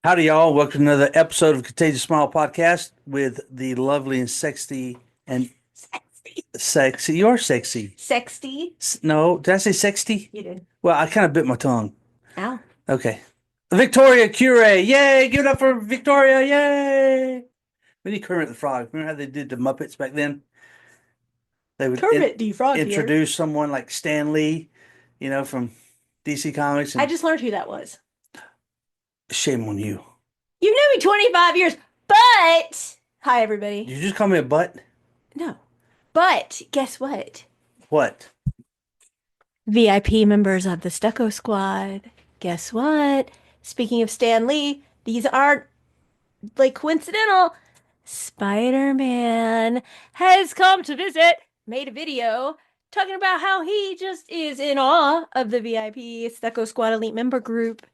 Howdy, y'all. Welcome to another episode of Contagious Smile podcast with the lovely and sexy and Sexy. sexy. You are sexy. Sexy. No, did I say sexy? You did. Well, I kind of bit my tongue. Ow. Okay. Victoria Cure. Yay. Give it up for Victoria. Yay. We need Kermit the Frog. Remember how they did the Muppets back then? They would Kermit the Frog here. introduce someone like Stan Lee, from DC Comics, I and just learned who that was. shame on you. You've known me 25 years, but hi everybody. Did you just call me a butt? No. But guess what? What? VIP members of the Stucco Squad. Guess what? Speaking of Stan Lee, these aren't like coincidental. Spider-Man has come to visit, made a video talking about how he just is in awe of the VIP Stucco Squad Elite member group.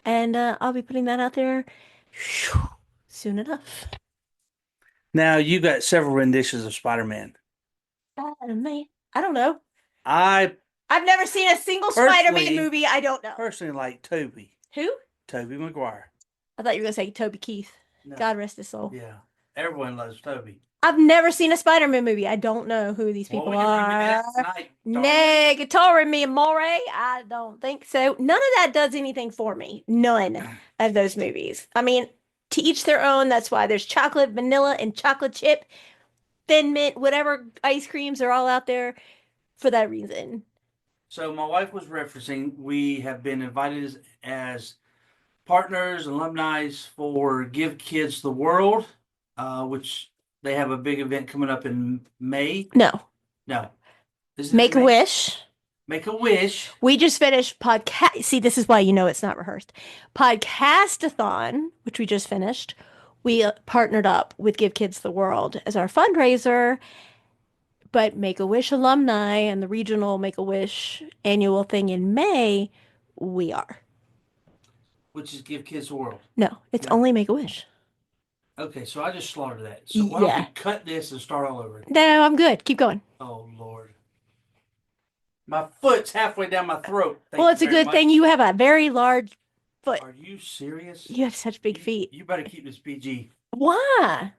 And I'll be putting that out there soon enough. Now you got several renditions of Spider-Man. Spider-Man. I don't know. I I've never seen a single Spider-Man movie. I don't know. personally like Toby Who? Maguire. I thought you were going to say Toby Keith. No. God rest his soul. Yeah, everyone loves Toby. I've never seen a Spider-Man movie. I don't know who these people are. Negatory me, amore. I don't think so. None of that does anything for me. None of those movies. I mean, to each their own. That's why there's chocolate, vanilla, and chocolate chip, thin mint, whatever ice creams are all out there for that reason. So my wife was referencing we have been invited as partners, alumni for Give Kids the World, which they have a big event coming up in May. No. No. Is it Make a May? wish. Make a wish. We just finished podcast. See, this is why you know it's not rehearsed. Podcastathon, which we just finished. We partnered up with Give Kids the World as our fundraiser. But Make a Wish alumni and the regional Make a Wish annual thing in May, we are. Which is Give Kids the World. No, it's No. only Make a Wish. Okay, so I just slaughtered that. So why don't we cut this and start all over? No, I'm good. Keep going. Oh, Lord. My foot's halfway down my throat. Well, it's a good thing you have a very large foot. Are you serious? You have such big feet. You better keep this PG. Why?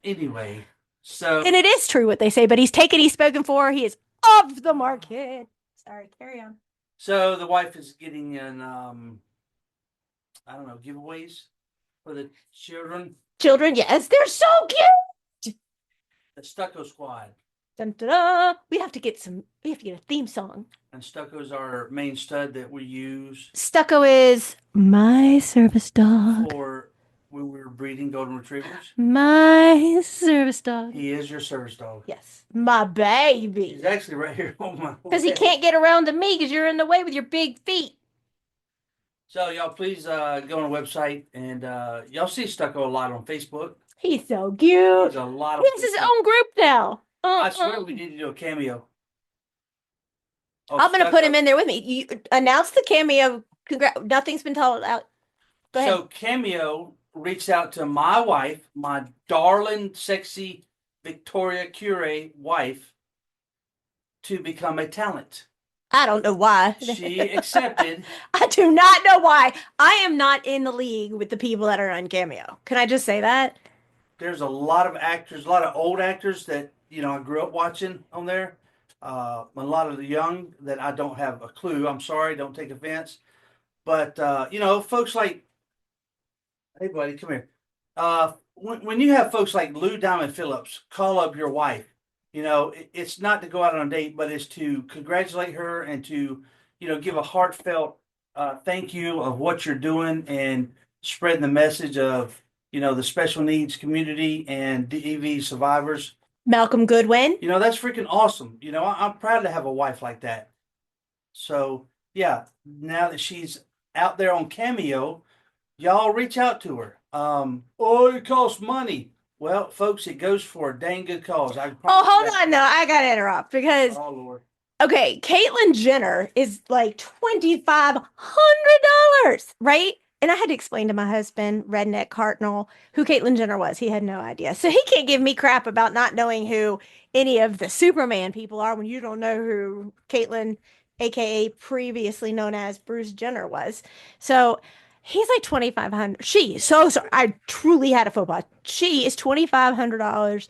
Anyway, so. And it is true what they say, but he's spoken for. He is off the market. Sorry, carry on. So the wife is getting in, I don't know, giveaways for the children. Children, yes, they're so cute. The Stucco Squad. Dun, dun, dun. We have to get a theme song. And Stucco's our main stud that we use. Stucco is my service dog. For when we were breeding golden retrievers. My service dog. He is your service dog. Yes. My baby. He's actually right here on my. Because he can't get around to me because you're in the way with your big feet. So y'all please go on the website and y'all see Stucco a lot on Facebook. He's so cute. He's a lot of. He has his own group now. I swear we need to do a cameo. I'm going to put him in there with me. You announce the cameo. Nothing's been told out. Go ahead. So Cameo reached out to my wife, my darling, sexy Victoria Cure wife, to become a talent. I don't know why. She accepted. I do not know why. I am not in the league with the people that are on Cameo. Can I just say that? There's a lot of actors, a lot of old actors that I grew up watching on there. A lot of the young that I don't have a clue. I'm sorry, don't take offense. But folks like, hey buddy, come here. When you have folks like Lou Diamond Phillips call up your wife, it's not to go out on a date, but it's to congratulate her and to, give a heartfelt thank you of what you're doing and spread the message of, the special needs community and DEV survivors. Malcolm Goodwin. That's freaking awesome. I'm proud to have a wife like that. So, yeah, now that she's out there on Cameo, y'all reach out to her. It costs money. Well, folks, it goes for a dang good cause. Hold on. No, I got to interrupt because. Oh, Lord. Okay, Caitlyn Jenner is like $2,500, right? And I had to explain to my husband, Redneck Cardinal, who Caitlyn Jenner was. He had no idea. So he can't give me crap about not knowing who any of the Superman people are when you don't know who Caitlyn, aka previously known as Bruce Jenner, was. So He's like 2,500. She so sorry. I truly had a faux pas. She is $2,500.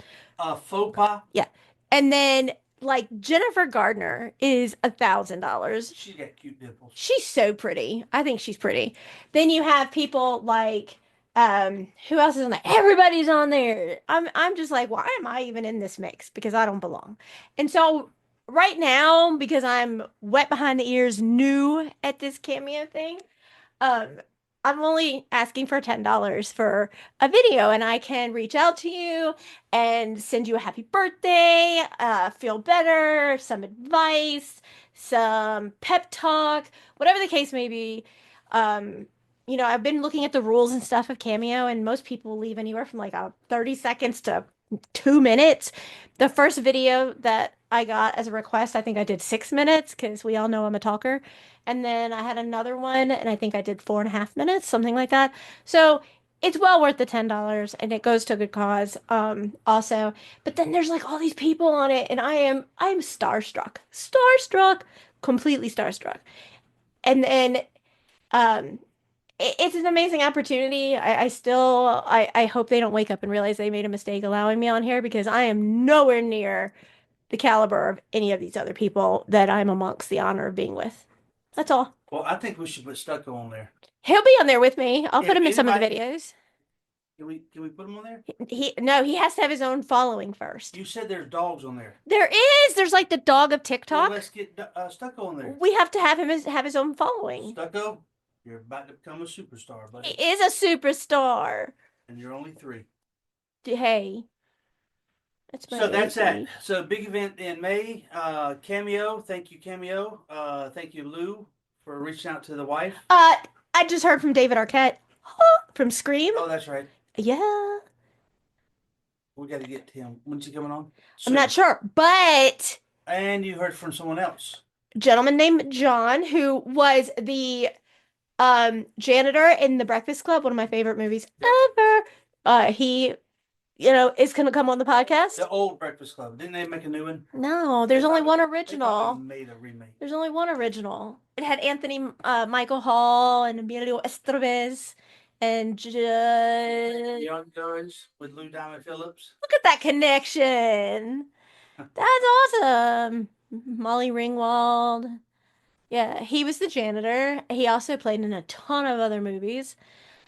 Faux pas. Yeah. And then like Jennifer Gardner is $1,000. She's got cute dimples. She's so pretty. I think she's pretty. Then you have people like who else is on there? Everybody's on there. I'm just like, why am I even in this mix? Because I don't belong. And so right now, because I'm wet behind the ears, new at this Cameo thing, um, I'm only asking for $10 for a video, and I can reach out to you and send you a happy birthday, feel better, some advice, some pep talk, whatever the case may be. Um, I've been looking at the rules and stuff of Cameo, and most people leave anywhere from like 30 seconds to 2 minutes. The first video that I got as a request, I think I did 6 minutes because we all know I'm a talker. And then I had another one, and I think I did 4.5 minutes, something like that. So it's well worth the $10, and it goes to a good cause. Also, but then there's like all these people on it, and I'm starstruck, completely starstruck. And then um, it's an amazing opportunity. I hope they don't wake up and realize they made a mistake allowing me on here because I am nowhere near the caliber of any of these other people that I'm amongst the honor of being with. That's all. Well, I think we should put Stucco on there. He'll be on there with me. I'll If put him in some of the anybody- videos. Can we put him on there? He has to have his own following first. You said there's dogs on there. There is. There's like the dog of Well, TikTok. let's get Stucco on there. We have to have him have his own following. Stucco, you're about to become a superstar, buddy. He is a superstar. And you're only 3. Hey. That's my So that's AC. that. So big event in May. Cameo. Thank you, Cameo. Thank you, Lou, for reaching out to the wife. I just heard from David Arquette from Scream. Oh, that's right. Yeah. We got to get him. When's he coming on? I'm not sure, but And you heard from someone else. a gentleman named John who was the janitor in The Breakfast Club, one of my favorite movies ever. He is gonna come on the podcast. The old Breakfast Club. Didn't they make a new one? No, there's only one They original. made a remake. There's only one original. It had Anthony Michael Hall and Emilio Estevez and Young Guns with Lou Diamond Phillips. look at that connection. That's awesome. Molly Ringwald. Yeah, he was the janitor. He also played in a ton of other movies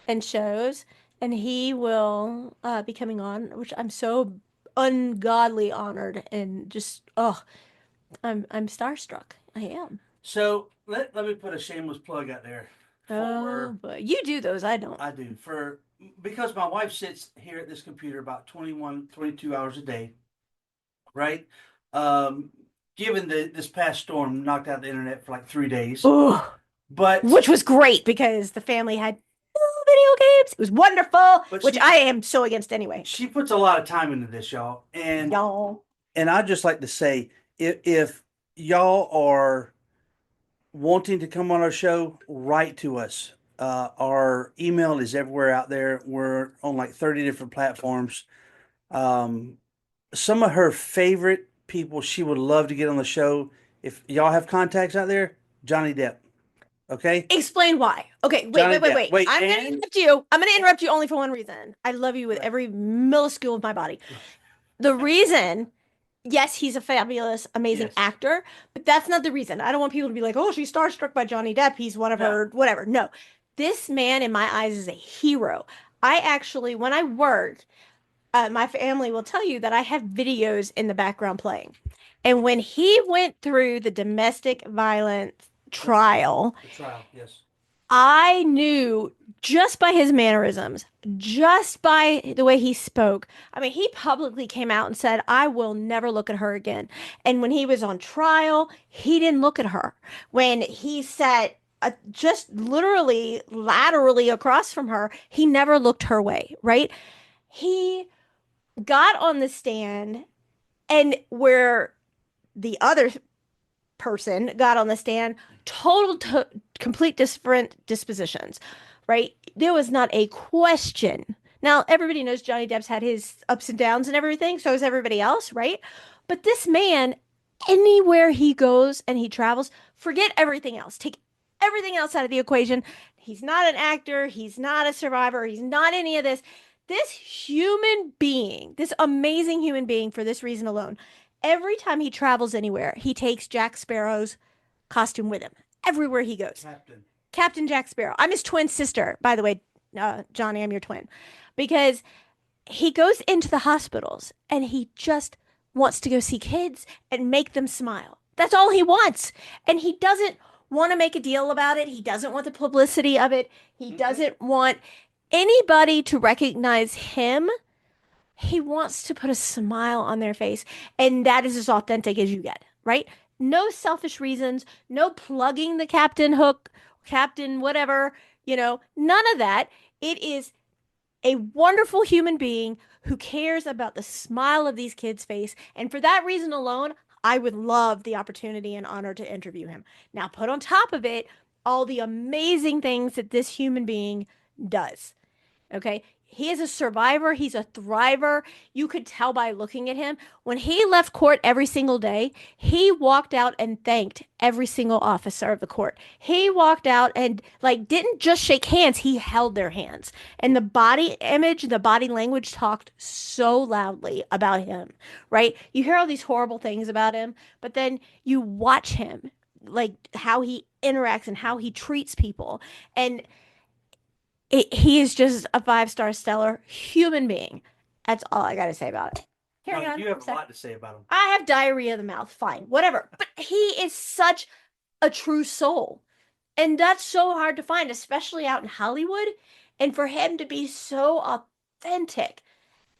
and shows, and he will be coming on, which I'm so ungodly honored and just I'm starstruck. I am. So let me put a shameless plug out there. Oh, but you do those, I don't. I do. Because my wife sits here at this computer about 21, 22 hours a day, right? Given this past storm knocked out the internet for like 3 days. Ooh, But which was great because the family had video games. It was wonderful, which I am so against anyway. she puts a lot of time into this, y'all. And Y'all. and I just like to say, if y'all are wanting to come on our show, write to us. Our email is everywhere out there. We're on like 30 different platforms. Some of her favorite people she would love to get on the show. If y'all have contacts out there, Johnny Depp. Okay? Explain why. Okay, wait, Johnny wait, Depp. wait, Wait, I'm gonna and- interrupt you. I'm gonna interrupt you only for one reason. I love you with every minuscule of my body. The reason, yes, he's a fabulous, amazing Yes. actor, but that's not the reason. I don't want people to be like, oh, she's starstruck by Johnny Depp. He's one of her, whatever. No, this man in my eyes is a hero. I actually, when I work, my family will tell you that I have videos in the background playing. And when he went through the domestic violence trial, The trial, yes. I knew just by his mannerisms, just by the way he spoke. I mean, he publicly came out and said, I will never look at her again. And when he was on trial, he didn't look at her. When he sat just literally laterally across from her, he never looked her way, right? He got on the stand, and where the other person got on the stand, complete different dispositions, right? There was not a question. Now, everybody knows Johnny Depp's had his ups and downs and everything, so is everybody else, right? But this man, anywhere he goes and he travels, forget everything else. Take everything else out of the equation. He's not an actor. He's not a survivor. He's not any of this. This human being, this amazing human being, for this reason alone, every time he travels anywhere, he takes Jack Sparrow's costume with him everywhere he goes. Captain Jack Sparrow. I'm his twin sister, by the way. Johnny, I'm your twin. Because he goes into the hospitals and he just wants to go see kids and make them smile. That's all he wants. And he doesn't want to make a deal about it. He doesn't want the publicity of it. He doesn't want anybody to recognize him. He wants to put a smile on their face. And that is as authentic as you get, right? No selfish reasons, no plugging the captain hook, captain whatever, none of that. It is a wonderful human being who cares about the smile of these kids' face. And for that reason alone, I would love the opportunity and honor to interview him. Now, put on top of it all the amazing things that this human being does. Okay. He is a survivor. He's a thriver. You could tell by looking at him. When he left court every single day, he walked out and thanked every single officer of the court. He walked out and didn't just shake hands. He held their hands. And the body image, the body language talked so loudly about him, right? You hear all these horrible things about him, but then you watch him, how he interacts and how he treats people. And he is just a 5-star stellar human being. That's all I got to say about it. You have a lot to say about him. I have diarrhea of the mouth. Fine, whatever. But he is such a true soul. And that's so hard to find, especially out in Hollywood. And for him to be so authentic.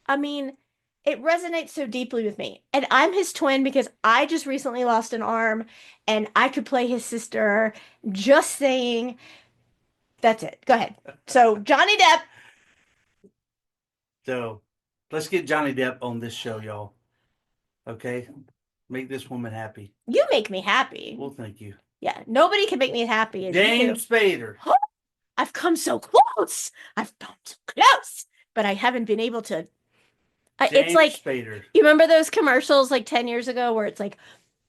I mean, it resonates so deeply with me. And I'm his twin because I just recently lost an arm and I could play his sister. Just saying. That's it. Go ahead. So, Johnny Depp. So, let's get Johnny Depp on this show, y'all. Okay? Make this woman happy. You make me happy. Well, thank you. Yeah, nobody can make me as happy as James Spader. I've come so close. I've come so close. But I haven't been able to. It's like, Spader. You remember those commercials 10 years ago where it's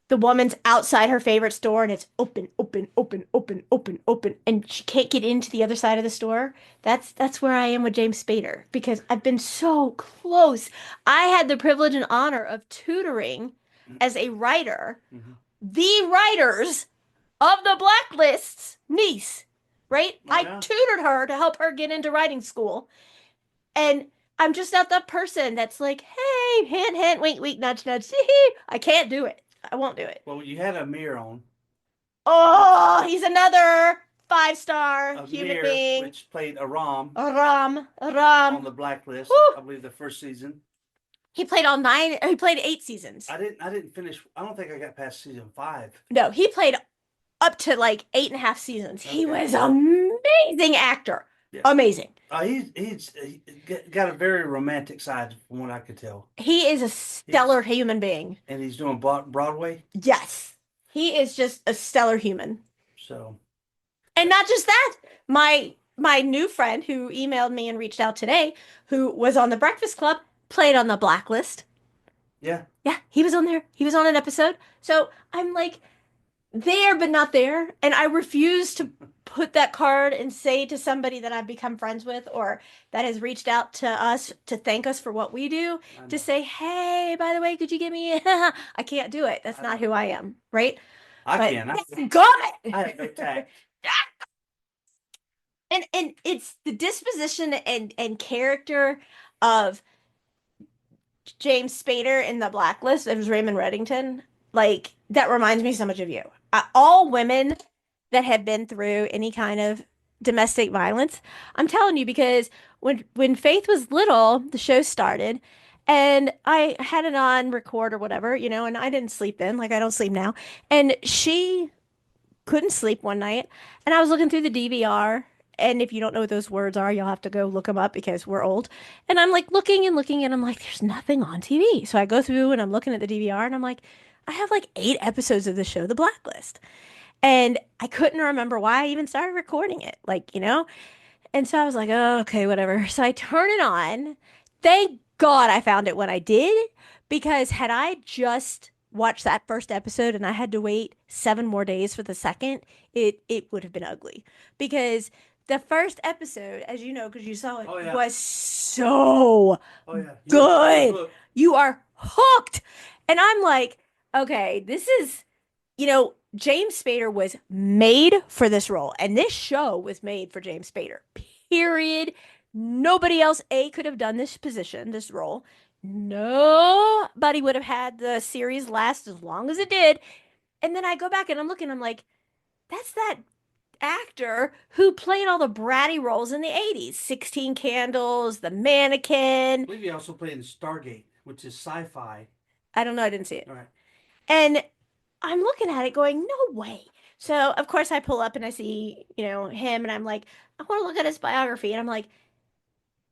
the woman's outside her favorite store and it's open, open, open, open, open, open, and she can't get into the other side of the store. That's where I am with James Spader because I've been so close. I had the privilege and honor of tutoring as a writer, the writers of the Blacklist's niece, right? Oh, yeah. I tutored her to help her get into writing school. And I'm just not that person that's hey, hint, hint, wink, wink, nudge, nudge. I can't do it. I won't do it. Well, you had Amir on. Oh, he's another 5-star human being. Which played Aram. Aram. On the Blacklist. Woo. I believe the first season. He played all 9. He played 8 seasons. I didn't finish. I don't think I got past season 5. No, he played up to 8.5 seasons. Okay. He was an amazing actor. Yeah. Amazing. He's got a very romantic side from what I could tell. He is a stellar human being. And he's doing Broadway? Yes. He is just a stellar human. So. And not just that, my new friend who emailed me and reached out today, who was on the Breakfast Club, played on the Blacklist. Yeah. Yeah, he was on there. He was on an episode. So I'm there but not there. And I refuse to put that card and say to somebody that I've become friends with or that has reached out to us to thank us for what we do to say, hey, by the way, could you give me I can't do it. That's not who I am, right? I can. God. I have no tact. And it's the disposition and character of James Spader in the Blacklist. It was Raymond Reddington. That reminds me so much of you. All women that have been through any kind of domestic violence, I'm telling you, because when Faith was little, the show started, and I had it on record or whatever, and I didn't sleep then, I don't sleep now. And she couldn't sleep one night, and I was looking through the DVR. And if you don't know what those words are, you'll have to go look them up because we're old. And I'm looking and looking, and I'm there's nothing on TV. So I go through and I'm looking at the DVR, and I'm I have 8 episodes of the show, The Blacklist. And I couldn't remember why I even started recording it, And so I was oh, okay, whatever. So I turn it on. Thank God I found it when I did, because had I just watched that first episode and I had to wait 7 more days for the second, it would have been ugly. Because the first episode, as you know, because you saw it, Oh yeah. was so Oh yeah. You're good. hooked. You are hooked. And I'm like, okay, this is, James Spader was made for this role. And this show was made for James Spader. Period. Nobody else, A, could have done this position, this role. Nobody would have had the series last as long as it did. And then I go back and I'm looking, I'm like, that's that actor who played all the bratty roles in the 80s. 16 Candles, The I Mannequin. believe he also played in Stargate, which is sci-fi. I don't know, I didn't see it. All right. And I'm looking at it going, no way. So, of course, I pull up and I see, him, and I'm like, I want to look at his biography. And I'm like,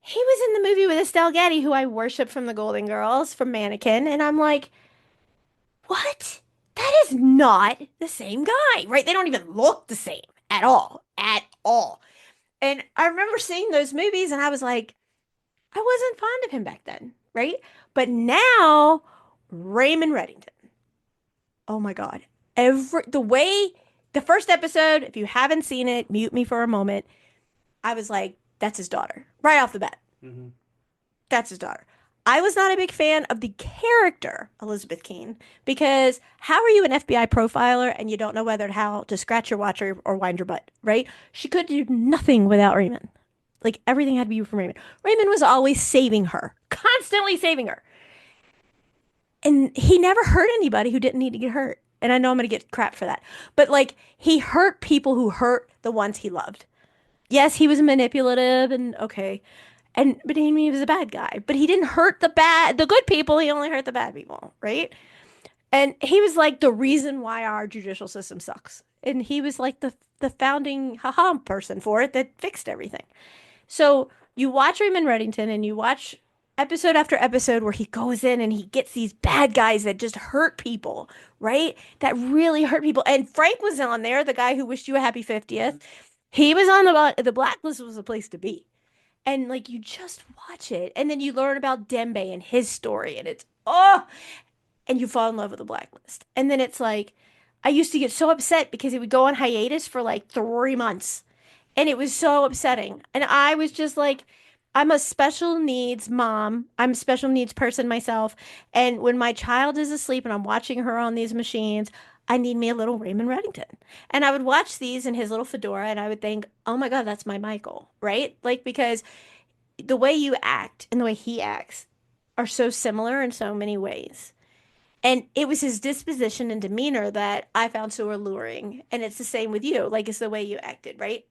he was in the movie with Estelle Getty, who I worship from the Golden Girls, from Mannequin. And I'm like, what? That is not the same guy, right? They don't even look the same at all, at all. And I remember seeing those movies and I was like, I wasn't fond of him back then, right? But now, Raymond Reddington. Oh my God. The first episode, if you haven't seen it, mute me for a moment. I was like, that's his daughter. Right off the bat. Mm-hmm. That's his daughter. I was not a big fan of the character, Elizabeth Keene, because how are you an FBI profiler and you don't know whether how to scratch your watch or wind your butt, right? She could do nothing without Raymond. Like everything had to be from Raymond. Raymond was always saving her, constantly saving her. And he never hurt anybody who didn't need to get hurt. And I know I'm going to get crap for that. But like he hurt people who hurt the ones he loved. Yes, he was manipulative and okay. But he was a bad guy. But he didn't hurt the good people. He only hurt the bad people, right? And he was like the reason why our judicial system sucks. And he was like the founding haha person for it that fixed everything. So you watch Raymond Reddington and you watch episode after episode where he goes in and he gets these bad guys that just hurt people, right? That really hurt people. And Frank was on there, the guy who wished you a happy 50th. He was on the blacklist was a place to be. And like you just watch it and then you learn about Dembe and his story and it's and you fall in love with the blacklist. And then it's like I used to get so upset because it would go on hiatus for like 3 months. And it was so upsetting. And I was just like, I'm a special needs mom. I'm a special needs person myself. And when my child is asleep and I'm watching her on these machines, I need me a little Raymond Reddington. And I would watch these in his little fedora and I would think, oh my God, that's my Michael, right? Like, because the way you act and the way he acts are so similar in so many ways. And it was his disposition and demeanor that I found so alluring. And it's the same with you. Like, it's the way you acted, right?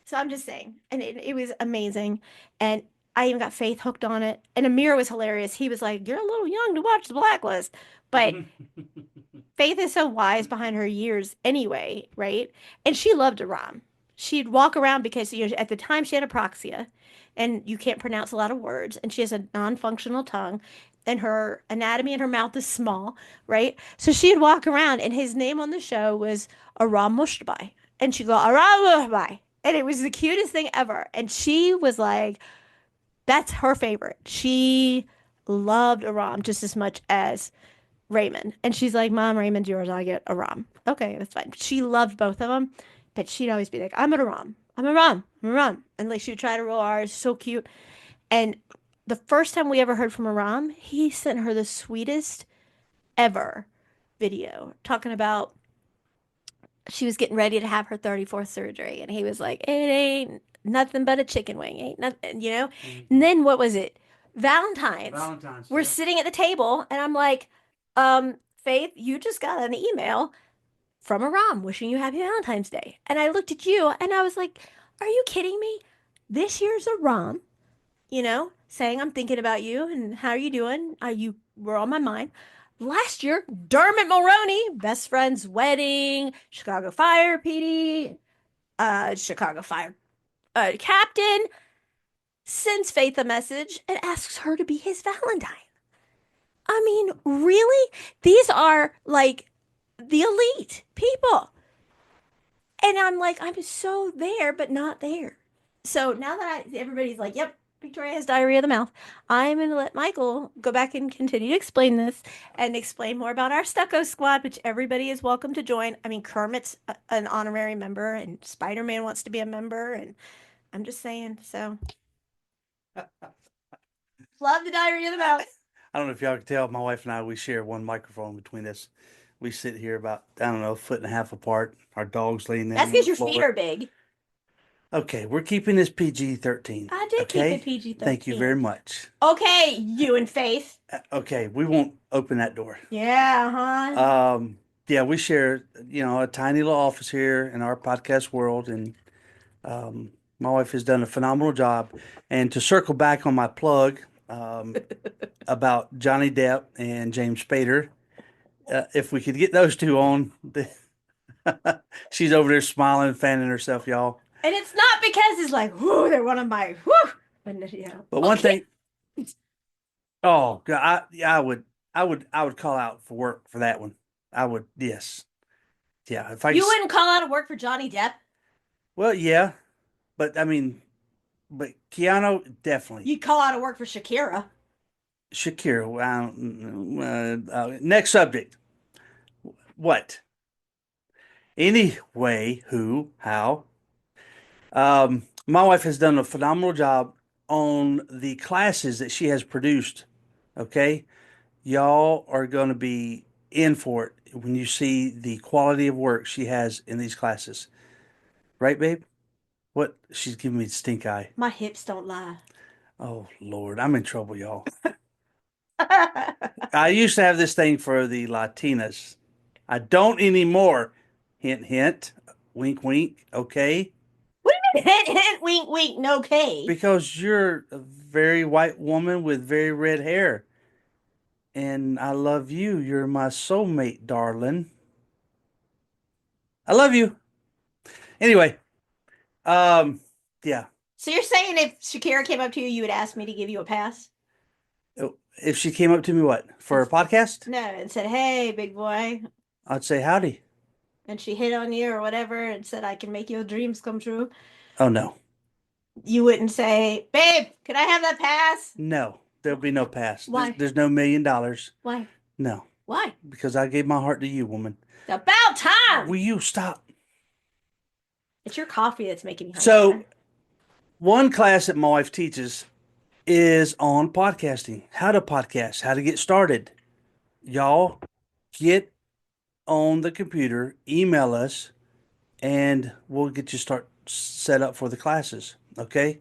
So I'm just saying, and it was amazing. And I even got Faith hooked on it. And Amir was hilarious. He was like, "You're a little young to watch The Blacklist," but Faith is so wise behind her years anyway, right? And she loved Aram. She'd walk around because at the time she had apraxia, and you can't pronounce a lot of words, and she has a non-functional tongue, and her anatomy in her mouth is small, right? So she'd walk around, and his name on the show was Aram Mushtabai, and she'd go Aram Mushtabai. And it was the cutest thing ever. And she was like, that's her favorite. She loved Aram just as much as Raymond. And she's like, Mom, Raymond's yours. I get Aram. Okay, that's fine. She loved both of them. But she'd always be like, I'm an Aram. I'm a Ram. I'm a Ram. And like she would try to roll R's. So cute. And the first time we ever heard from Aram, he sent her the sweetest ever video talking about she was getting ready to have her 34th surgery and he was like it ain't nothing but a chicken wing ain't nothing and then what was it, Valentine's, we're sitting at the table and I'm like, Faith, you just got an email from Aram wishing you happy Valentine's Day. And I looked at you and I was like, are you kidding me? This year's Aram, saying I'm thinking about you and how are you doing, you were on my mind. Last year, Dermot Mulroney, best friend's wedding, Chicago Fire PD, Chicago Fire captain, sends Faith a message and asks her to be his Valentine. I mean, really? These are like the elite people. And I'm like, I'm so there, but not there. So now that everybody's like, yep, Victoria has diarrhea of the mouth. I'm going to let Michael go back and continue to explain this and explain more about our Stucco Squad, which everybody is welcome to join. I mean, Kermit's an honorary member, and Spider-Man wants to be a member, and I'm just saying. So, love the diarrhea of the mouth. I don't know if y'all can tell, my wife and I, we share one microphone between us. We sit here about, I don't know, a foot and a half apart. Our dog's laying down That's on because the your feet floor. are big. Okay, we're keeping this PG-13. I did keep it PG-13. Thank you very much. Okay, you and Faith. Okay, we won't open that door. Yeah, huh? Yeah, we share, a tiny little office here in our podcast world, and my wife has done a phenomenal job. And to circle back on my plug about Johnny Depp and James Spader, if we could get those two on, she's over there smiling, fanning herself, y'all. And it's not because it's like, whoo, they're one of my, whoo. But one thing, oh, God, I would call out for work for that one. I would, yes, yeah. If I You could, wouldn't call out of work for Johnny Depp? well, yeah, but I mean, but Keanu definitely. You'd call out of work for Shakira. Shakira. I don't, next subject. What? Anyway, who, how? My wife has done a phenomenal job on the classes that she has produced. Okay, y'all are going to be in for it when you see the quality of work she has in these classes. Right, babe? What? She's giving me the stink eye. My hips don't lie. Oh, Lord, I'm in trouble, y'all. I used to have this thing for the Latinas. I don't anymore. Hint, hint. Wink, wink. Okay. What do you mean hint, hint, wink, wink, no K? Because you're a very white woman with very red hair. And I love you. You're my soulmate, darling. I love you. Anyway, yeah. So you're saying if Shakira came up to you, you would ask me to give you a pass? If she came up to me, what, for a podcast? No, and said, hey, big boy. I'd say howdy. And she hit on you or whatever and said, I can make your dreams come true. Oh, no. You wouldn't say, babe, can I have that pass? No, there'll be no pass. Why? There's no $1 million. Why? No. Why? Because I gave my heart to you, woman. It's about time. Will you stop? It's your coffee that's making me hungry. So, one class that my wife teaches is on podcasting, how to podcast, how to get started. Y'all get on the computer, email us, and we'll get you set up for the classes. Okay.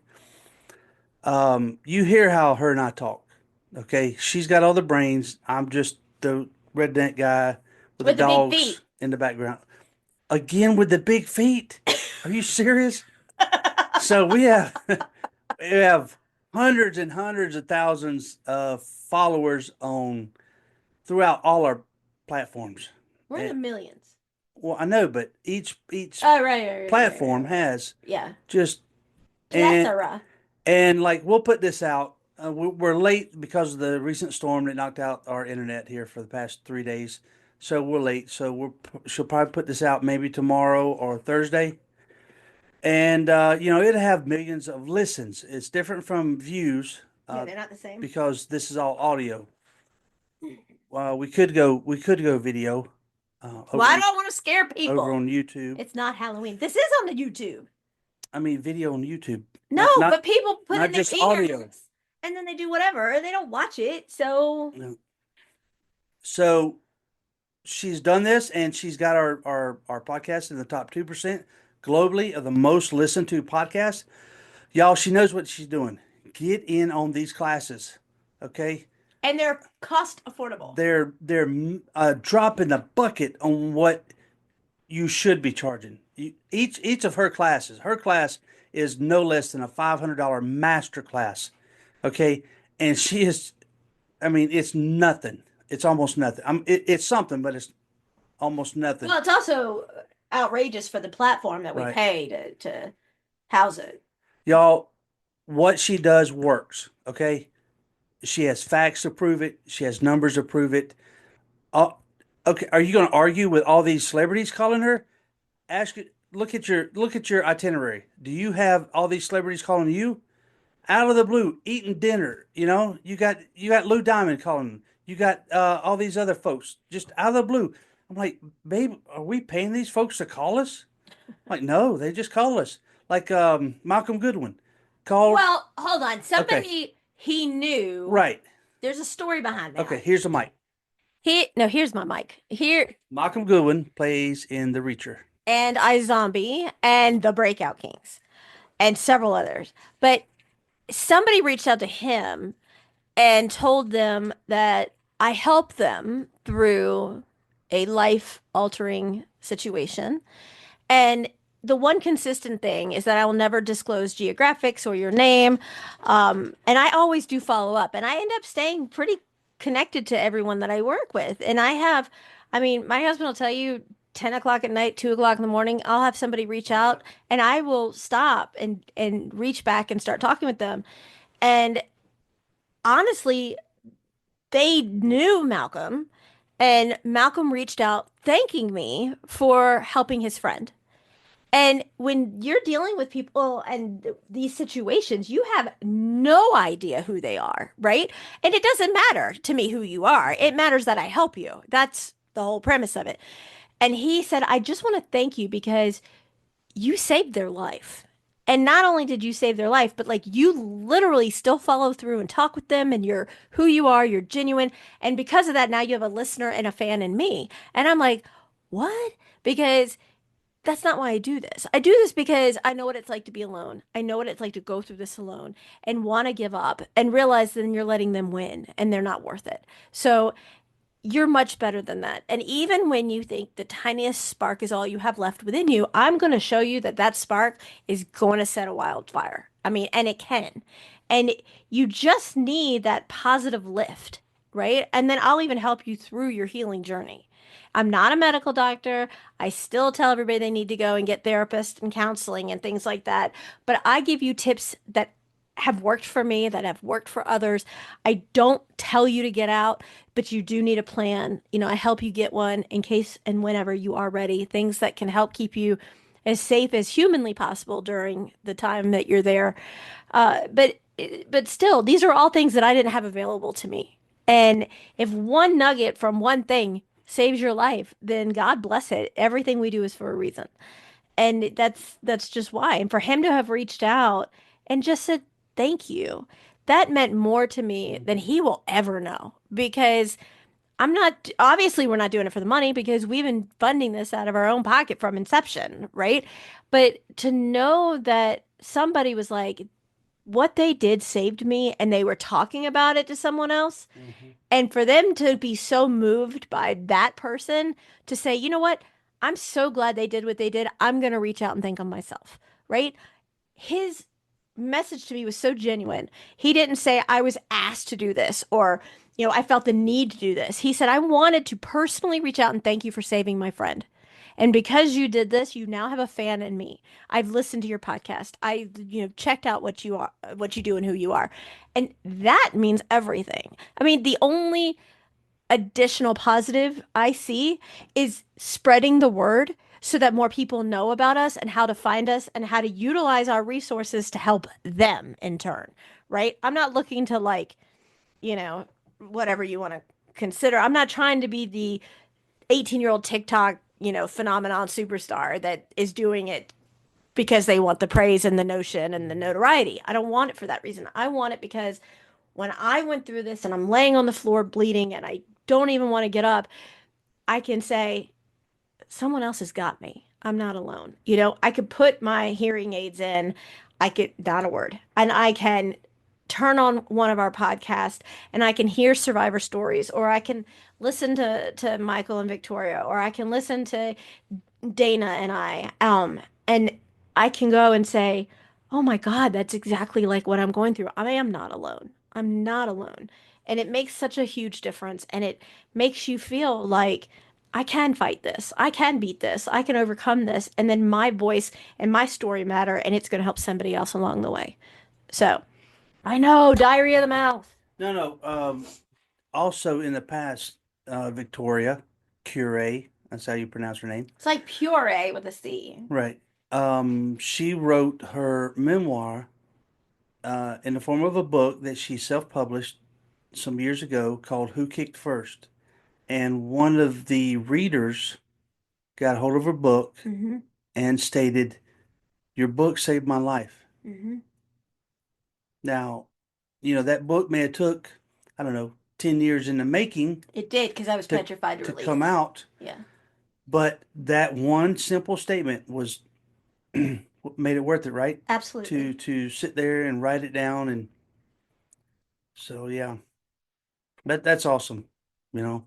You hear how her and I talk. Okay. She's got all the brains. I'm just the redneck guy with the With the big dogs feet. in the background. Again with the big feet. Are you serious? So we have hundreds and hundreds of thousands of followers throughout all our platforms. We're in the millions. Well, I know, but each Oh, right, platform has yeah. just Plethora. and like we'll put this out. We're late because of the recent storm that knocked out our internet here for the past 3 days. So we're late. So she'll probably put this out maybe tomorrow or Thursday. And it'll have millions of listens. It's different from views. Yeah, they're not the same. Because this is all audio. We could go video. Why do I want to scare people? Over on YouTube. It's not Halloween. This is on the YouTube. I mean, video on YouTube. No, but people put in their just audio. ears and then they do whatever. They don't watch it. So, So she's done this, and she's got our podcast in the top 2% globally of the most listened to podcasts. Y'all, she knows what she's doing. Get in on these classes, okay? And they're cost affordable. They're a drop in the bucket on what you should be charging. Each of her classes, her class is no less than a $500 master class, okay? And she is, I mean, it's nothing. It's almost nothing. It's something, but it's almost nothing. Well, it's also outrageous for the platform that we Right. pay to house it. Y'all, what she does works, okay? She has facts to prove it. She has numbers to prove it. Okay, are you going to argue with all these celebrities calling her? Look at your itinerary. Do you have all these celebrities calling you? out of the blue, eating dinner. You got Lou Diamond calling. You got all these other folks just out of the blue. I'm like, babe, are we paying these folks to call us? I'm like, no, they just call us. Like Malcolm Goodwin called. Well, hold on. Okay, Somebody he knew. right. There's a story behind Okay, that. here's the mic. Here's my mic. Here Malcolm Goodwin plays in The Reacher. and iZombie and the Breakout Kings and several others. But somebody reached out to him and told them that I helped them through a life altering situation. And the one consistent thing is that I will never disclose geographics or your name. And I always do follow up. And I end up staying pretty connected to everyone that I work with. And I mean, my husband will tell you 10 o'clock at night, 2 o'clock in the morning, I'll have somebody reach out and I will stop and reach back and start talking with them. And honestly, they knew Malcolm, and Malcolm reached out thanking me for helping his friend. And when you're dealing with people and these situations, you have no idea who they are, right? And it doesn't matter to me who you are. It matters that I help you. That's the whole premise of it. And he said, I just want to thank you because you saved their life. And not only did you save their life, but like you literally still follow through and talk with them and you're who you are, you're genuine. And because of that, now you have a listener and a fan in me. And I'm like, what? Because that's not why I do this. I do this because I know what it's like to be alone. I know what it's like to go through this alone and want to give up and realize then you're letting them win and they're not worth it. So you're much better than that. And even when you think the tiniest spark is all you have left within you, I'm going to show you that that spark is going to set a wildfire. I mean, and it can. And you just need that positive lift, right? And then I'll even help you through your healing journey. I'm not a medical doctor. I still tell everybody they need to go and get therapists and counseling and things like that. But I give you tips that have worked for me, that have worked for others. I don't tell you to get out, but you do need a plan. I help you get one in case and whenever you are ready. Things that can help keep you as safe as humanly possible during the time that you're there. But still, these are all things that I didn't have available to me. And if one nugget from one thing saves your life, then God bless it. Everything we do is for a reason. And that's just why. And for him to have reached out and just said thank you, that meant more to me than he will ever know. Because I'm not, obviously we're not doing it for the money because we've been funding this out of our own pocket from inception, right? But to know that somebody was like, what they did saved me and they were talking about it to someone else, Mm-hmm. and for them to be so moved by that person to say, you know what? I'm so glad they did what they did. I'm going to reach out and thank them myself, right? His message to me was so genuine. He didn't say, I was asked to do this or, I felt the need to do this. He said, I wanted to personally reach out and thank you for saving my friend. And because you did this, you now have a fan in me. I've listened to your podcast. I, checked out what you are, what you do and who you are. And that means everything. I mean, the only additional positive I see is spreading the word so that more people know about us and how to find us and how to utilize our resources to help them in turn, right? I'm not looking to you know, whatever you want to consider. I'm not trying to be the 18-year-old TikTok, phenomenon superstar that is doing it because they want the praise and the notion and the notoriety. I don't want it for that reason. I want it because when I went through this and I'm laying on the floor bleeding and I don't even want to get up, I can say, someone else has got me. I'm not alone. I could put my hearing aids in, I could, not a word, and I can turn on one of our podcasts and I can hear survivor stories, or I can listen to Michael and Victoria, or I can listen to Dana and and I can go and say, oh my God, that's exactly like what I'm going through. I am not alone. I'm not alone. And it makes such a huge difference. And it makes you feel like I can fight this. I can beat this. I can overcome this. And then my voice and my story matter. And it's going to help somebody else along the way. So I know, diarrhea of the mouth. No, no. Also in the past, Victoria Cure, that's how you pronounce her name. It's like puree with a C. Right. She wrote her memoir in the form of a book that she self-published some years ago called Who Kicked First. And one of the readers got hold of her book Mm-hmm. and stated, "Your book saved my life." Mm-hmm. Now, that book may have took, I don't know, 10 years in the making It did because I was to petrified to to release come it. out, Yeah. but that one simple statement was what made it worth it, right? To Absolutely. to sit there and write it down, and so yeah, that's awesome. You know,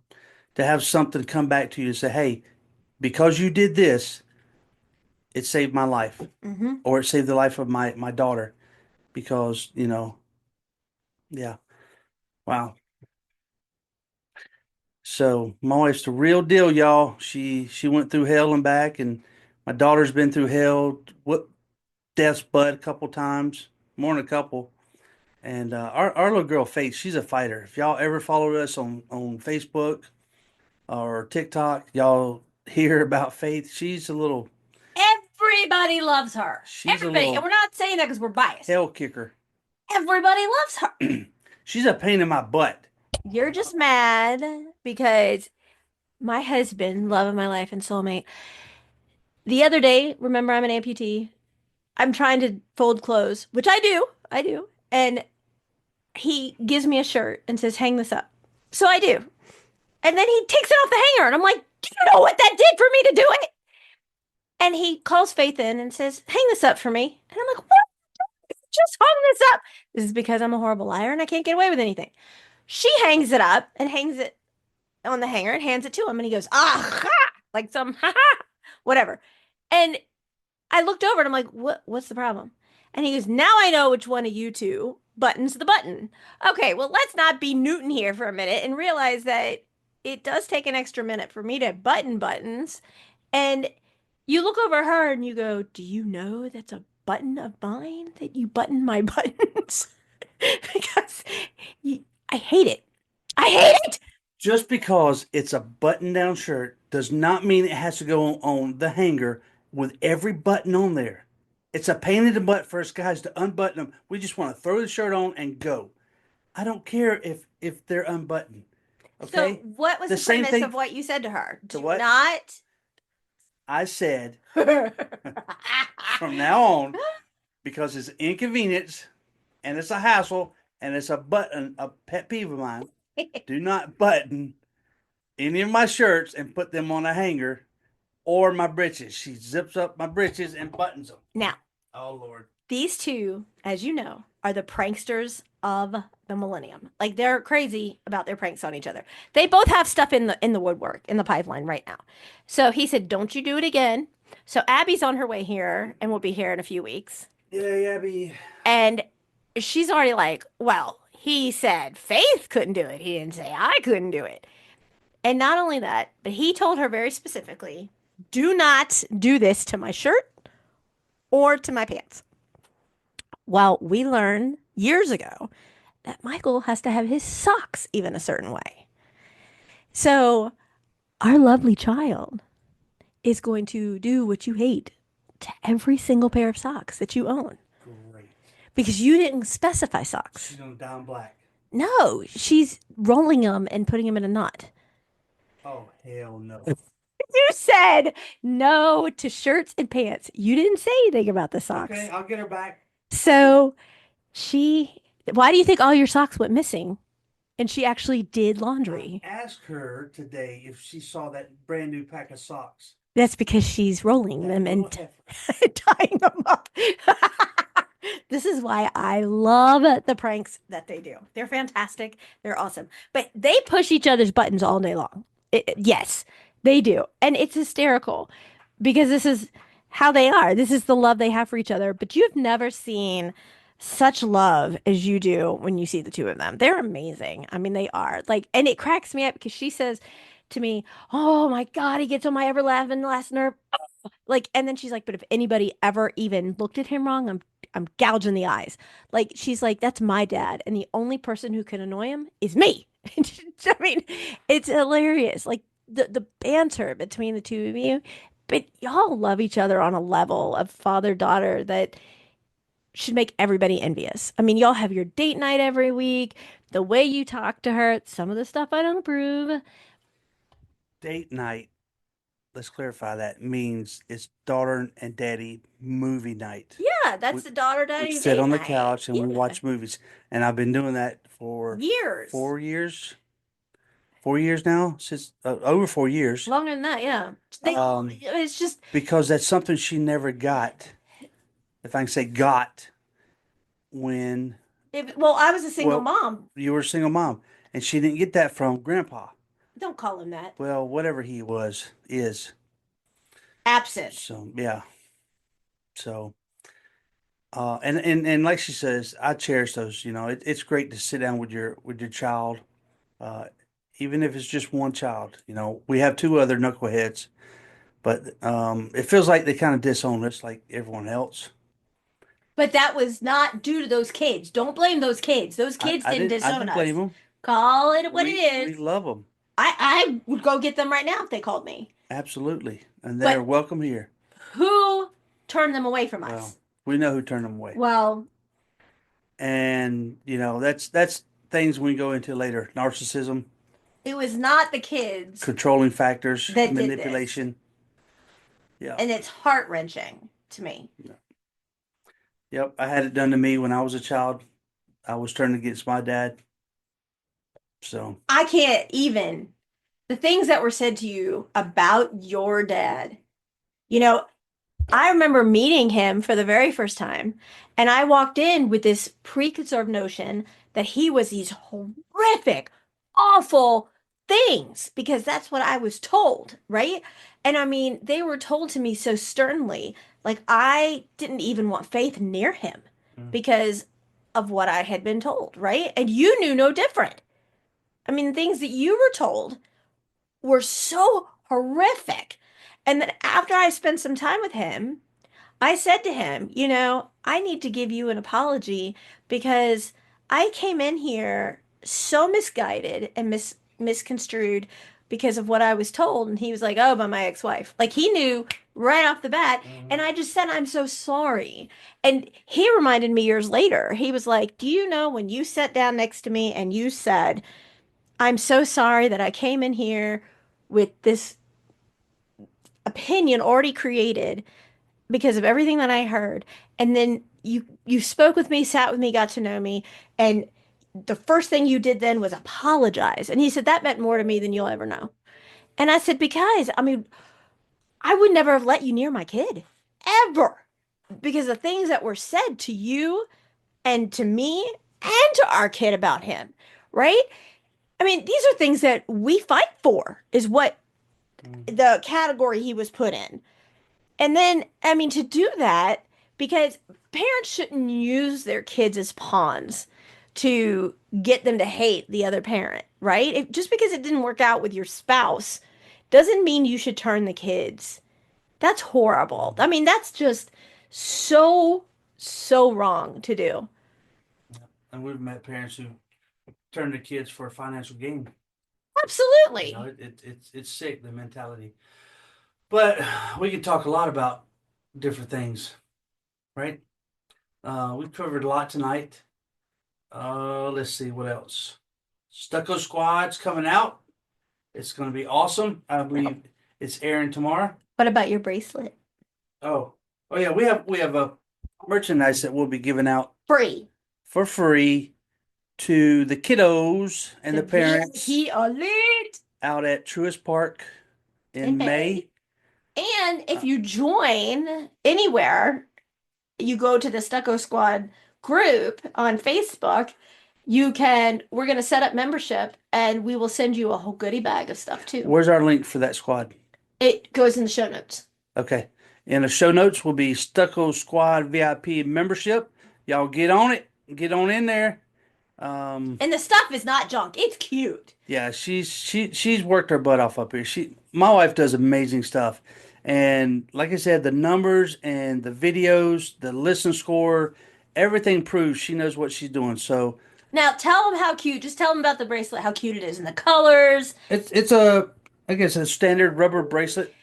to have something come back to you and say, "Hey, because you did this, it saved my life," Mm-hmm. or it saved the life of my daughter because, yeah. Wow. So my wife's the real deal, y'all. She went through hell and back, and my daughter's been through hell, what death's butt a couple times, more than a couple. And our little girl Faith, she's a fighter. If y'all ever followed us on Facebook or TikTok, y'all hear about Faith. Everybody loves her. She's a Everybody. And little we're not saying that because we're biased. hell kicker. Everybody loves her. She's a pain in my butt. You're just mad because my husband, love of my life and soulmate, the other day, remember I'm an amputee. I'm trying to fold clothes, which I do. I do. And he gives me a shirt and says, hang this up. So I do. And then he takes it off the hanger. And I'm like, do you know what that did for me to do it? And he calls Faith in and says, hang this up for me. And I'm like, what? Just hung this up. This is because I'm a horrible liar and I can't get away with anything. She hangs it up and hangs it on the hanger and hands it to him. And he goes, ah, ha, like some, ha, ha, whatever. And I looked over and I'm like, what's the problem? And he goes, now I know which one of you two buttons the button. Okay, well, let's not be Newton here for a minute and realize that it does take an extra minute for me to button buttons. And you look over her and you go, do you know that's a button of mine that you button my buttons? Because I hate it. I hate it. Just because it's a button-down shirt does not mean it has to go on the hanger with every button on there. It's a pain in the butt for us guys to unbutton them. We just want to throw the shirt on and go. I don't care if they're unbuttoned. So, Okay? what was The the same premise thing. of what you said to her? The Do what? not. I said from now on, because it's inconvenience and it's a hassle and it's a pet peeve of mine. Do not button any of my shirts and put them on a hanger or my breeches. She zips up my breeches and buttons them. Now, Oh Lord. these two, as you know, are the pranksters of the millennium. Like they're crazy about their pranks on each other. They both have stuff in the woodwork, in the pipeline right now. So he said, "Don't you do it again." So Abby's on her way here and will be here in a few weeks. Yeah, Abby. And she's already like, "Well, he said Faith couldn't do it. He didn't say I couldn't do it." And not only that, but he told her very specifically, "Do not do this to my shirt or to my pants." Well, we learned years ago that Michael has to have his socks even a certain way. So our lovely child is going to do what you hate to every single pair of socks that you own Great. because you didn't specify socks. She's gonna down black. No, she's rolling them and putting them in a knot. Oh hell no. You said no to shirts and pants. You didn't say anything about the socks. Okay, I'll get her back. So why do you think all your socks went missing? And she actually did laundry. Ask her today if she saw that brand new pack of socks. That's because she's rolling them That and little heifer. tying them up. This is why I love the pranks that they do. They're fantastic. They're awesome. But they push each other's buttons all day long. Yes, they do. And it's hysterical because this is how they are. This is the love they have for each other. But you've never seen such love as you do when you see the two of them. They're amazing. I mean, they are. Like, and it cracks me up because she says to me, "Oh my God, he gets on my everlasting last nerve." Like, and then she's like, "But if anybody ever even looked at him wrong, I'm gouging the eyes." Like, she's like, "That's my dad, and the only person who can annoy him is me." I mean, it's hilarious. Like the banter between the two of you, but y'all love each other on a level of father daughter that should make everybody envious. I mean, y'all have your date night every week. The way you talk to her, some of the stuff I don't approve. Date night, let's clarify that, means it's daughter and daddy movie night. Yeah, that's We, the daughter we daddy sit date on the night. couch and we Yeah, watch movies. And I've been doing that for years. 4 years. 4 years now, since over 4 years. Longer than that, yeah. It's just Because that's something she never got, if I can say got, when, well, I was a single well, mom. you were a single mom. And she didn't get that from grandpa. Don't call him that. Well, whatever he is. Absent. So, yeah. So, and like she says, I cherish those. It's great to sit down with your child, uh, even if it's just one child. We have two other knuckleheads, but it feels like they kind of disown us, like everyone else. But that was not due to those kids. Don't blame those kids. Those I, kids I didn't didn't I disown didn't blame us. them. Call it what it We is. love them I would go get them right now if they called me. absolutely, and they're But welcome here. who turned them away from Well, us? we know who turned them away, Well, and that's things we go into later: narcissism, it was not the kids controlling factors, that did this. manipulation. Yeah. And it's heart-wrenching to me. Yep, I had it done to me when I was a child. I was turned against my dad. So, I can't even. The things that were said to you about your dad. You know, I remember meeting him for the very first time, and I walked in with this preconceived notion that he was these horrific, awful things because that's what I was told, right? And I mean, they were told to me so sternly, like I didn't even want Faith near him mm, because of what I had been told, right? And you knew no different. I mean, things that you were told were so horrific. And then after I spent some time with him, I said to him, I need to give you an apology because I came in here so misguided and misconstrued because of what I was told. And he was like, oh, by my ex-wife. Like he knew right off the bat. And I just said, I'm so sorry. And he reminded me years later, he was like, do you know when you sat down next to me and you said, I'm so sorry that I came in here with this opinion already created because of everything that I heard. And then you spoke with me, sat with me, got to know me, and the first thing you did then was apologize. And he said that meant more to me than you'll ever know. And I said because I mean, I would never have let you near my kid ever because the things that were said to you and to me and to our kid about him, right? I mean, these are things that we fight for, is what the category he was put in. And then, I mean, to do that, because parents shouldn't use their kids as pawns to get them to hate the other parent, right? Just because it didn't work out with your spouse doesn't mean you should turn the kids. That's horrible. I mean, that's just so, so wrong to do. and we've met parents who turn their kids for a financial gain. Absolutely. It's sick, the mentality. But we can talk a lot about different things, right? We've covered a lot tonight. Let's see what else. Stucco Squad's coming out. It's going to be awesome. I believe it's airing tomorrow. What about your bracelet? Oh, yeah. We have a merchandise that we'll be giving out Free. for free to the kiddos and the parents VIP elite out at Truist Park in May. And if you join anywhere, you go to the Stucco Squad group on Facebook, we're going to set up membership and we will send you a whole goodie bag of stuff too. Where's our link for that squad? It goes in the show notes. Okay. In the show notes will be Stucco Squad VIP membership. Y'all get on it. Get on in there. And the stuff is not junk. It's cute. Yeah, she's worked her butt off up here. My wife does amazing stuff. And like I said, the numbers and the videos, the listen score, everything proves she knows what she's doing. So now tell them how cute. Just tell them about the bracelet, how cute it is, and the colors. it's I guess a standard rubber bracelet.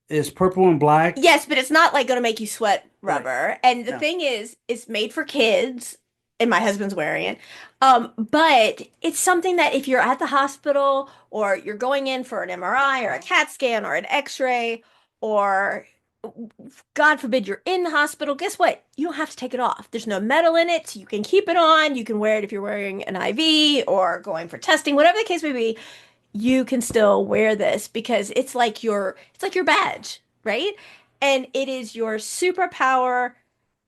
Is purple and black. Yes, but it's not like going to make you sweat Right. rubber. And the No. thing is, it's made for kids, and my husband's wearing it. But it's something that if you're at the hospital or you're going in for an MRI or a CAT scan or an X-ray, or God forbid you're in the hospital, guess what? You don't have to take it off. There's no metal in it, so you can keep it on. You can wear it if you're wearing an IV or going for testing, whatever the case may be. You can still wear this because it's like your badge, right? And it is your superpower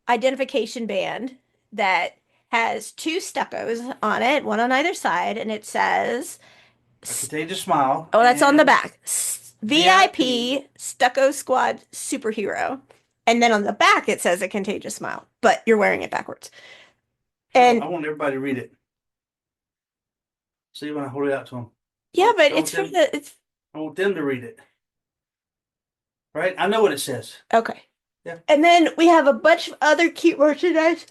identification band that has two stuccos on it, one on either side, and it says, A contagious smile. oh, that's on the And back. VIP. VIP Stucco Squad Superhero. And then on the back it says a contagious smile, but you're wearing it backwards. I And want everybody to read it. See when I hold it out to them. yeah, but I want it's for them, it's I want them to read it. Right? I know what it says. okay. Yeah. And then we have a bunch of other cute merchandise.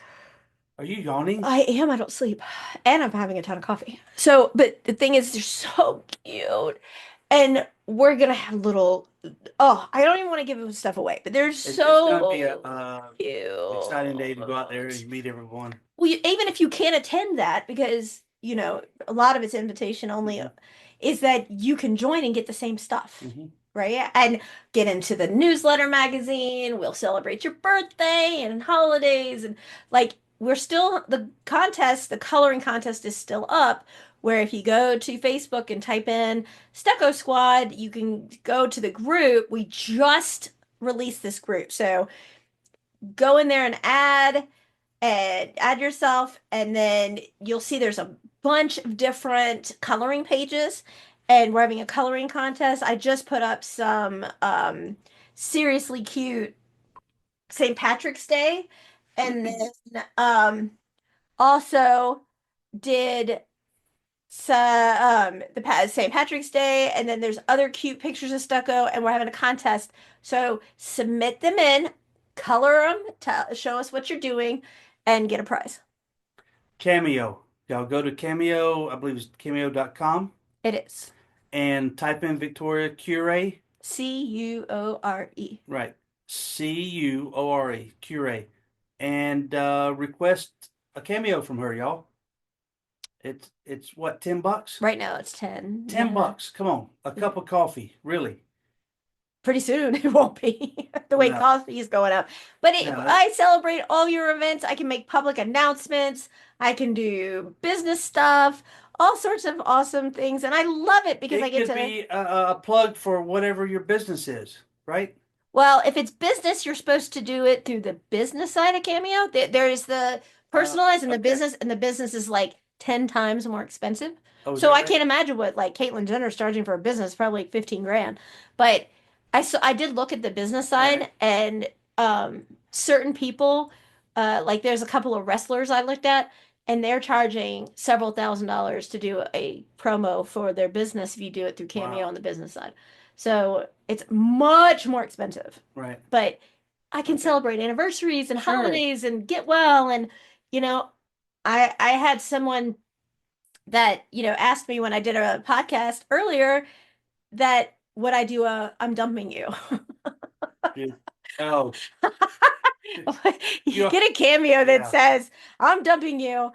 Are you yawning? I am. I don't sleep. And I'm having a ton of coffee. So, but the thing is, they're so cute. And we're gonna have little, oh, I don't even want to give them stuff away, but they're It's gonna be a so cute. exciting day to go out there and meet everyone. Well, even if you can't attend that, because, a lot of it's invitation only, Mhm. is that you can join and get the same stuff. Mhm. Right? And get into the newsletter magazine. We'll celebrate your birthday and holidays. And like, the coloring contest is still up. Where if you go to Facebook and type in Stucco Squad, you can go to the group. We just released this group. So go in there and add yourself, and then you'll see there's a bunch of different coloring pages, and we're having a coloring contest. I just put up some seriously cute St. Patrick's Day, and then also did the St. Patrick's Day, and then there's other cute pictures of stucco, and we're having a contest. So submit them in, color them, show us what you're doing, and get a prize. Cameo. Y'all go to Cameo, I believe it's cameo.com, It is and type in Victoria Cure. Cuore. Right. Cuore. Cure. And request a cameo from her, y'all. It's what, $10? Right now it's 10. 10 Yeah. bucks. Come on. A cup of coffee. Really. Pretty soon it won't be the way No. coffee is going up. But No. I celebrate all your events. I can make public announcements. I can do business stuff, all sorts of awesome things. And I love it because I It get could to. be a plug for whatever your business is, right? Well, if it's business, you're supposed to do it through the business side of Cameo. There is the personalized and the Okay. business, and the business is like 10 times more expensive. Oh, is So that I right? can't imagine what like Caitlyn Jenner's charging for a business, probably like 15 grand. But I did look at the business side, Right. and certain people, like there's a couple of wrestlers I looked at, and they're charging several $1,000s to do a promo for their business if you do it through Cameo Wow. on the business side. So it's much more expensive, Right. but I can Okay. celebrate anniversaries and Sure. holidays and get well. And, you know, I had someone that, asked me when I did a podcast earlier that would I do I'm dumping you. Yeah. Oh, You you get a cameo that yeah. says, I'm dumping you.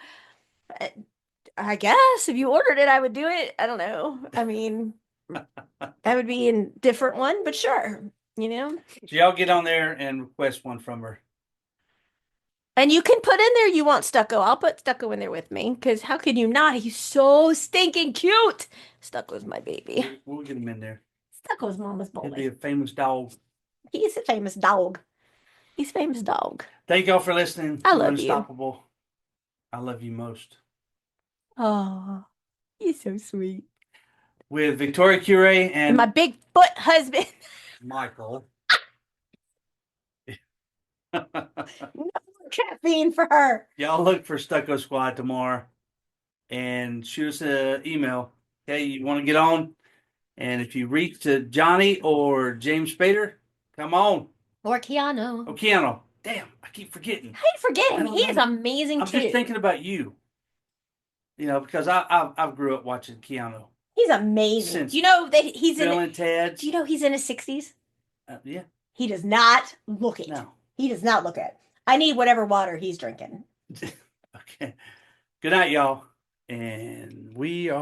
I guess if you ordered it, I would do it. I don't know. I mean, that would be a different one, but sure, you know. So y'all get on there and request one from her. And you can put in there you want stucco. I'll put stucco in there with me because how could you not? He's so stinking cute. Stucco's my baby. We'll get him in there. Stucco's mama's He'll be boy. a famous dog. He's a famous dog. He's a famous dog. Thank y'all for listening I to love you. Unstoppable. I love you most. Oh, he's so sweet. With Victoria Cure And and my big foot husband. Michael. No more caffeine for her. Y'all look for Stucco Squad tomorrow and shoot us an email. Okay, you want to get on? And if you reach to Johnny or James Spader, come on. Or Keanu. Oh, Keanu. Damn, I keep forgetting. How you forget him? He is amazing I'm too. just thinking about you. Because I've grew up watching Keanu. He's amazing. Since Do you know that he's Bill in and Ted's. Do you know he's in his 60s? Yeah. He does not look it. No. He does not look it. I need whatever water he's drinking. Okay. Good night, y'all. And we are.